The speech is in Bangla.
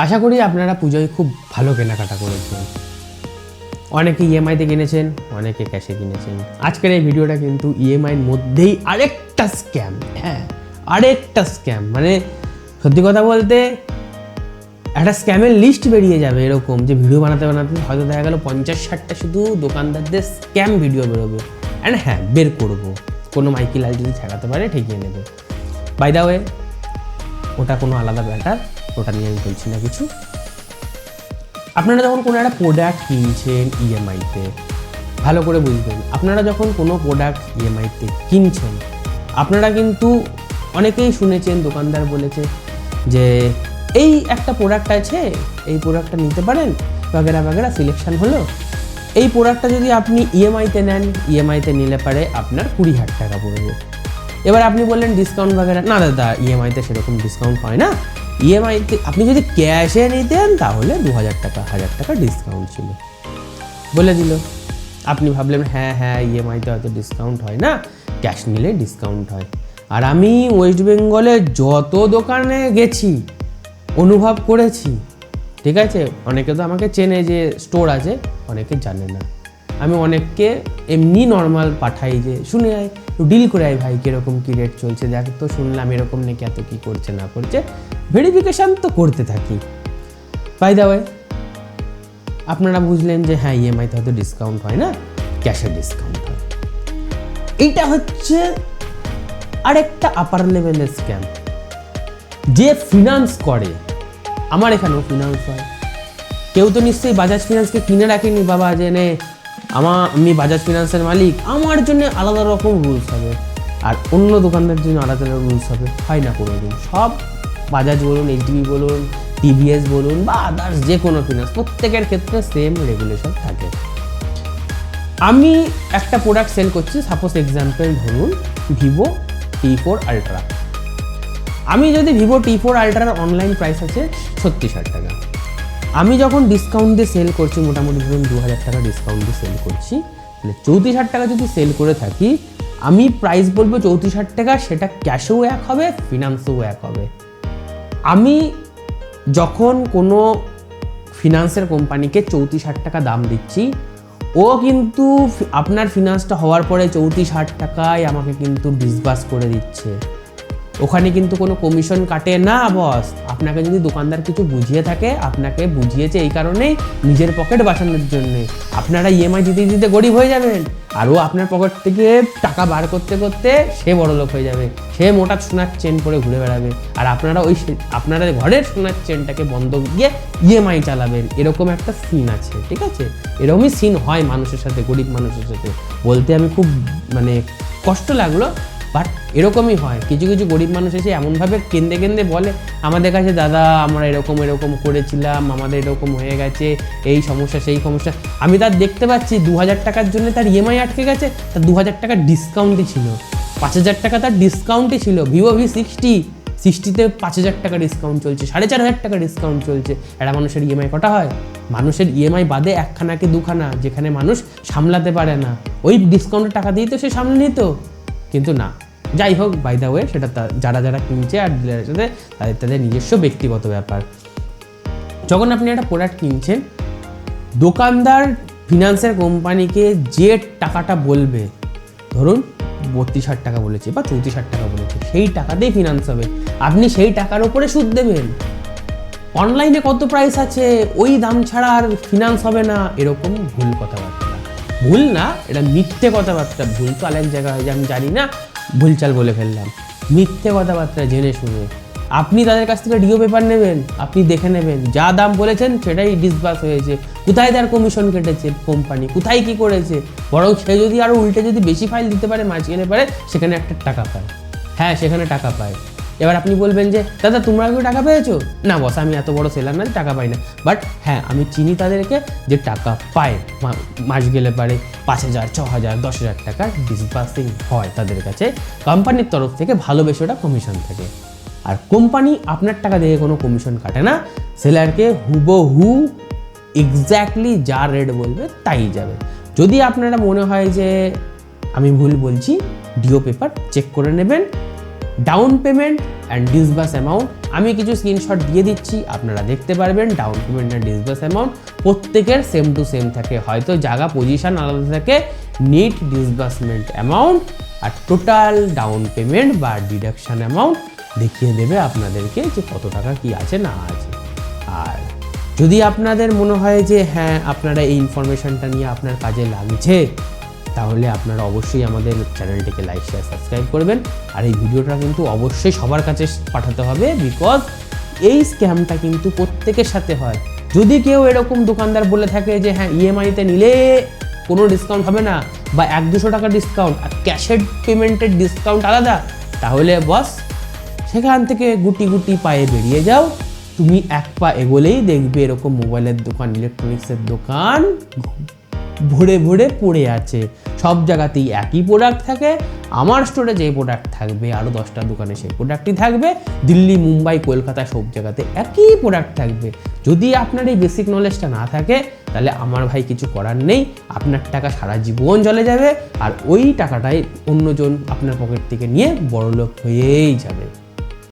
আশা করি আপনারা পুজোয় খুব ভালো কেনাকাটা করেছেন। অনেকে ইএমআইতে কিনেছেন, অনেকে ক্যাশে কিনেছেন। আজকের এই ভিডিওটা কিন্তু ইএমআইয়ের মধ্যেই আরেকটা স্ক্যাম। হ্যাঁ, আরেকটা স্ক্যাম, মানে সত্যি কথা বলতে একটা স্ক্যামের লিস্ট বেরিয়ে যাবে এরকম, যে ভিডিও বানাতে বানাতে হয়তো দেখা গেল 50-60টা শুধু দোকানদারদের স্ক্যাম ভিডিও বেরোবে। অ্যান্ড হ্যাঁ, বের করবো, কোনো মাইকি লাল যদি ঠেকাতে পারে ঠেকিয়ে নেবে। বাই দ্য ওয়ে, ওটা কোনো আলাদা ব্যাটার, ওটা নিয়ে আমি বলছি না কিছু। আপনারা যখন কোনো একটা প্রোডাক্ট কিনছেন ইএমআইতে, ভালো করে বুঝবেন, আপনারা যখন কোনো প্রোডাক্ট ইএমআইতে কিনছেন, আপনারা কিন্তু অনেকেই শুনেছেন, দোকানদার বলেছে যে এই একটা প্রোডাক্ট আছে, এই প্রোডাক্টটা নিতে পারেন, বাগেরা বাগেরা সিলেকশন হলো। এই প্রোডাক্টটা যদি আপনি ইএমআইতে নেন, ইএমআইতে নিলে পারে আপনার 20,000 টাকা পড়বে। এবার আপনি বললেন ডিসকাউন্ট বাগেরা, না দাদা ইএমআইতে সেরকম ডিসকাউন্ট হয় না, ইএমআইতে আপনি যদি ক্যাশে নিতেন তাহলে 2,000 টাকা 1,000 টাকা ডিসকাউন্ট ছিল, বলে দিল। আপনি ভাবলেন হ্যাঁ ইএমআইতে হয়তো ডিসকাউন্ট হয় না, ক্যাশ নিলে ডিসকাউন্ট হয়। আর আমি ওয়েস্ট বেঙ্গলে যত দোকানে গেছি অনুভব করেছি, ঠিক আছে, অনেকে তো আমাকে চেনে যে স্টোর আছে, অনেকে জানে না। আমি অনেককে এমনি নর্মাল পাঠাই যে শুনে আয়, ডিল করে আয় ভাই, কীরকম কী রেট চলছে দেখ তো, শুনলাম এরকম নাকি, এত কী করছে না করছে, ভেরিফিকেশান তো করতে থাকি। বাই দ্য ওয়ে, আপনারা বুঝলেন যে হ্যাঁ ইএমআইতে হয়তো ডিসকাউন্ট হয় না, ক্যাশে ডিসকাউন্ট হয়। এইটা হচ্ছে আরেকটা আপার লেভেলের স্ক্যাম। যে ফিনান্স করে, আমার এখানেও ফিনান্স হয়, কেউ তো নিশ্চয়ই বাজাজ ফিনান্সকে কিনে রাখেনি বাবা, যে নে আমি বাজাজ ফিনান্সের মালিক, আমার জন্য আলাদা রকম রুলস হবে আর অন্য দোকানদার জন্য আলাদা রুলস হবে, হয় না কোনো দিন। সব বাজাজ বলুন, এইচডিবি বলুন, টিভিএস বলুন বা আদার্স যে কোনো ফিনান্স, প্রত্যেকের ক্ষেত্রে সেম রেগুলেশন থাকে। আমি একটা প্রোডাক্ট সেল করছি, সাপোজ এক্সাম্পল ধরুন ভিভো T4 আলট্রা। আমি যদি ভিভো T4 আলট্রার অনলাইন প্রাইস আছে 36,000 টাকা, আমি যখন ডিসকাউন্ট দিয়ে সেল করছি, মোটামুটি ধরুন 2,000 টাকা ডিসকাউন্ট দিয়ে সেল করছি, তাহলে 34,000 টাকা যদি সেল করে থাকি, আমি প্রাইস বলবো 34,000 টাকা, সেটা ক্যাশেও এক হবে, ফিনান্সেও এক হবে। আমি যখন কোনো ফিনান্সের কোম্পানিকে 34,000 টাকা দাম দিচ্ছি, ও কিন্তু আপনার ফিনান্সটা হওয়ার পরে 34,000 টাকায় আমাকে কিন্তু ডিসবার্স করে দিচ্ছে। ওখানে কিন্তু কোনো কমিশন কাটে না বস। আপনাকে যদি দোকানদার কিছু বুঝিয়ে থাকে, আপনাকে বুঝিয়েছে এই কারণেই নিজের পকেট বাঁচানোর জন্যে। আপনারা ইএমআই দিতে দিতে গরিব হয়ে যাবেন, আর ও আপনার পকেট থেকে টাকা বার করতে করতে সে বড়লোক হয়ে যাবে, সে মোটা সোনার চেন পরে ঘুরে বেড়াবে, আর আপনারা আপনারা ঘরের সোনার চেনটাকে বন্ধ গিয়ে ইএমআই চালাবেন। এরকম একটা সিন আছে, ঠিক আছে, এরকমই সিন হয় মানুষের সাথে, গরিব মানুষের সাথে। বলতে আমি খুব কষ্ট লাগলো, বাট এরকমই হয়। কিছু কিছু গরিব মানুষ এসে এমনভাবে কেঁদে কেঁদে বলে আমাদের কাছে, দাদা আমরা এরকম করেছিলাম, আমাদের এরকম হয়ে গেছে, এই সমস্যা সেই সমস্যা। আমি তার দেখতে পাচ্ছি 2,000 টাকার জন্য তার ইএমআই আটকে গেছে, তার 2,000 টাকার ডিসকাউন্টই ছিল, 5,000 টাকা তার ডিসকাউন্টই ছিল। ভিভো V60তে 5,000 টাকা ডিসকাউন্ট চলছে, 4,500 টাকা ডিসকাউন্ট চলছে। একটা মানুষের ইএমআই কটা হয়? মানুষের ইএমআই বাদে একখানা কি দুখানা, যেখানে মানুষ সামলাতে পারে না, ওই ডিসকাউন্টের টাকা দিয়েই তো সে সামলে নিত। কিন্তু না, যাই হোক, বাই দ্য ওয়ে, সেটা যারা যারা কিনছে আর ডিলারের সাথে তাদের নিজস্ব ব্যক্তিগত ব্যাপার। যখন আপনি একটা প্রোডাক্ট কিনছেন, দোকানদার ফিনান্সের কোম্পানিকে যে টাকাটা বলবে, ধরুন 32,000 টাকা বলেছে বা 34,000 টাকা বলেছে, সেই টাকাতেই ফিনান্স হবে। আপনি সেই টাকার উপরে সুদ দেবেন। অনলাইনে কত প্রাইস আছে ওই দাম ছাড়া আর ফিনান্স হবে না, এরকম ভুল কথাবার্তা। ভুল না, এটা মিথ্যে কথাবার্তা। ভুল তো আরেক জায়গায় হয় যে আমি জানি না, ভুলচাল বলে ফেললাম। মিথ্যে কথাবার্তা জেনে শুনে আপনি তাদের কাছ থেকে ডিও পেপার নেবেন, আপনি দেখে নেবেন যা দাম বলেছেন সেটাই ডিসবার্স হয়েছে, কোথায় তার কমিশন কেটেছে কোম্পানি, কোথায় কি করেছে। বরং সে যদি আরও উল্টে যদি বেশি ফাইল দিতে পারে, মাঝখানে পারে, সেখানে একটা টাকা পায়। হ্যাঁ, সেখানে টাকা পায়। এবার আপনি বলবেন যে দাদা তোমরা কি টাকা পেয়েছো? না বস, আমি এত বড় সেলার না, টাকা পাই না। বাট হ্যাঁ, আমি চিনি তাদেরকে যে টাকা পায়, মাস গেলে পারে 5,000, 6,000, 10,000 টাকার ডিসবার্সিং হয় তাদের কাছে। কোম্পানির তরফ থেকে ভালোবেসে ওটা কমিশন থাকে। আর কোম্পানি আপনার টাকা দিয়ে কোনো কমিশন কাটে না, সেলারকে হুবহু এক্স্যাক্টলি যা রেট বলবে তাই যাবে। যদি আপনারা মনে হয় যে আমি ভুল বলছি, ডিও পেপার চেক করে নেবেন, down payment and disburse amount আমি কিছু স্ক্রিনশট দিয়ে দিচ্ছি, আপনারা দেখতে পারবেন। Down payment and disburse amount প্রত্যেকের সেম টু সেম থাকে, হয়তো জায়গা পজিশন আলাদা থাকে। নেট ডিসবার্সমেন্ট অ্যামাউন্ট আর টোটাল ডাউন পেমেন্ট বা ডিডাকশন অ্যামাউন্ট দেখিয়ে দেবে আপনাদেরকে যে কত টাকা কি আছে না আছে। আর যদি আপনাদের মনে হয় যে হ্যাঁ আপনারা এই ইনফরমেশনটা নিয়ে আপনার কাজে লাগছে, তাহলে আপনারা অবশ্যই আমাদের চ্যানেলটিকে লাইক শেয়ার সাবস্ক্রাইব করবেন। আর এই ভিডিওটা কিন্তু অবশ্যই সবার কাছে পাঠাতে হবে, বিকজ এই স্ক্যামটা কিন্তু প্রত্যেকের সাথে হয়। যদি কেউ এরকম দোকানদার বলে থাকে যে হ্যাঁ ইএমআইতে নিলে কোনো ডিসকাউন্ট হবে না বা 100-200 টাকা ডিসকাউন্ট আর ক্যাশের পেমেন্টের ডিসকাউন্ট আলাদা, তাহলে বস সেখান থেকে গুটি গুটি পায়ে বেরিয়ে যাও। তুমি এক পা এগোলেই দেখবে এরকম মোবাইলের দোকান, ইলেকট্রনিক্সের দোকান ভরে ভরে পড়ে আছে। সব জায়গাতেই একই প্রোডাক্ট থাকে। আমার স্টোরে যে প্রোডাক্ট থাকবে আরও 10টা দোকানে সেই প্রোডাক্টই থাকবে। দিল্লি, মুম্বাই, কলকাতা সব জায়গাতে একই প্রোডাক্ট থাকবে। যদি আপনার এই বেসিক নলেজটা না থাকে, তাহলে আমার ভাই কিছু করার নেই। আপনার টাকা সারা জীবন চলে যাবে আর ওই টাকাটাই অন্যজন আপনার পকেট থেকে নিয়ে বড়লোক হয়েই যাবে।